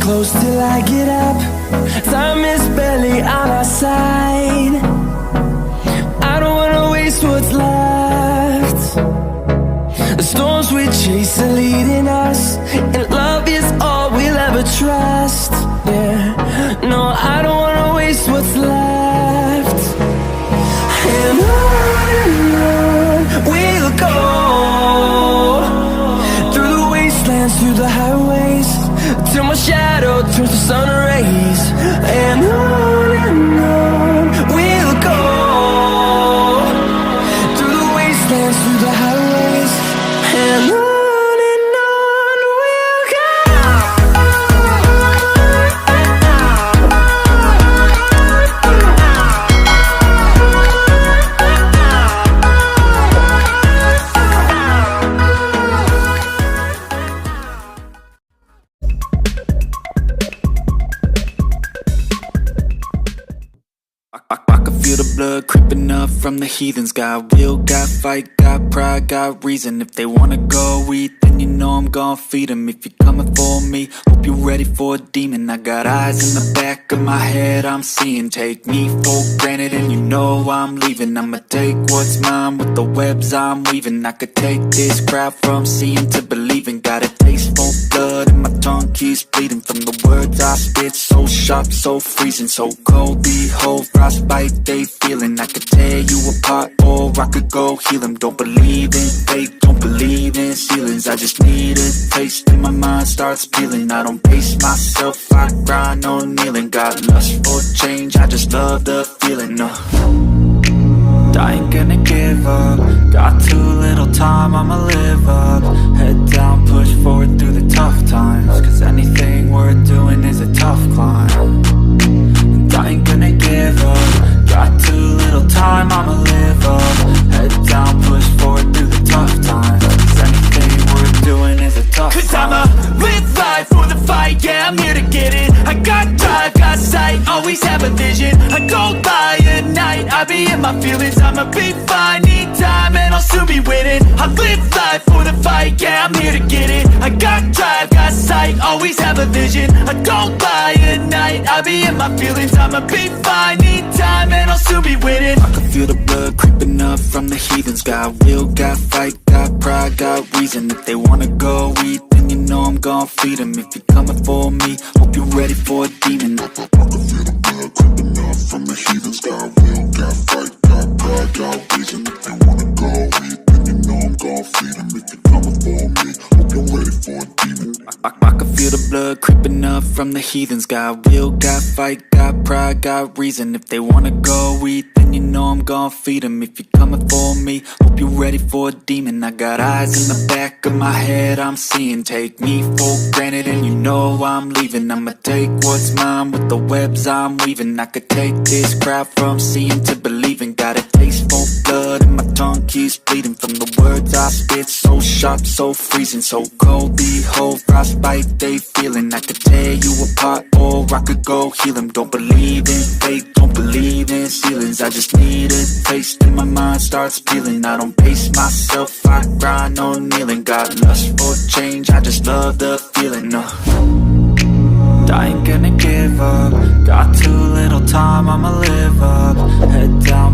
close till I get up. Time is barely on our side. I don't wanna waste what's left. The storms we chase are leading us, and love is all we'll ever trust. Yeah, no, I don't wanna waste what's left. And on we'll go, through the wastelands, through the highways, till my shadow turns to sun rays. And on we'll go, through the wastelands, through the highways, and on we'll go. I can feel the blood creeping up from the heathens. Got will, got fight, got pride, got reason. If they wanna go eat, then you know I'm gon' feed them. If you're coming for me, hope you're ready for a demon. I got eyes in the back of my head, I'm seeing. Take me for granted and you know I'm leaving. I'ma take what's mine with the webs I'm weaving. I could take this crowd from seeing to believing. Got a taste for blood and my tongue keeps bleeding from the words I spit. So sharp, so freezing, so cold. Behold, frostbite they feeling. I could tear you apart or I could go heal them. Don't believe in fate, don't believe in ceilings. I just need a taste and my mind starts peeling. I don't pace myself, I grind on kneeling. Got lust for change, I just love the feeling. I ain't gonna give up. Got too little time, I'ma live up. Head down, push forward through the tough times. Cause anything worth doing is a tough climb. And I ain't gonna give up. Got too little time, I'ma live up. Head down, push forward through the tough times. Cause anything worth doing is a tough climb. Cause I'ma live life for the fight, yeah, I'm here to get it. I got drive, got sight, always have a vision. I go by at night, I be in my feelings. I'ma be fine, need time, and I'll soon be winning. I live life for the fight, yeah, I'm here to get it. I got drive, got sight, always have a vision. I don't lie at night, I be in my feelings. I'ma be fine, need time, and I'll soon be winning. I can feel the blood creeping up from the heathens. Got will, got fight, got pride, got reason. If they wanna go eat, then you know I'm gon' feed them. If you're coming for me, hope you're ready for a demon. I can feel the blood creeping up from the heathens. Got will, got fight, got pride, got reason. If they wanna go eat, then you know I'm gon' feed them. If you're coming for me, hope you're ready for a demon. I can feel the blood creeping up from the heathens. Got will, got fight, got pride, got reason. If they wanna go eat, then you know I'm gon' feed them. If you're coming for me, hope you're ready for a demon. I got eyes in the back of my head, I'm seeing. Take me for granted and you know I'm leaving. I'ma take what's mine with the webs I'm weaving. I could take this crowd from seeing to believing. Got a taste for blood and my tongue keeps bleeding from the words I spit. So sharp, so freezing, so cold. Behold, frostbite they feeling. I could tear you apart or I could go heal them. Don't believe in fate, don't believe in ceilings. I just need a taste and my mind starts peeling. I don't pace myself, I grind on kneeling. Got lust for change, I just love the feeling. I ain't gonna give up. Got too little time, I'ma live up. Head down,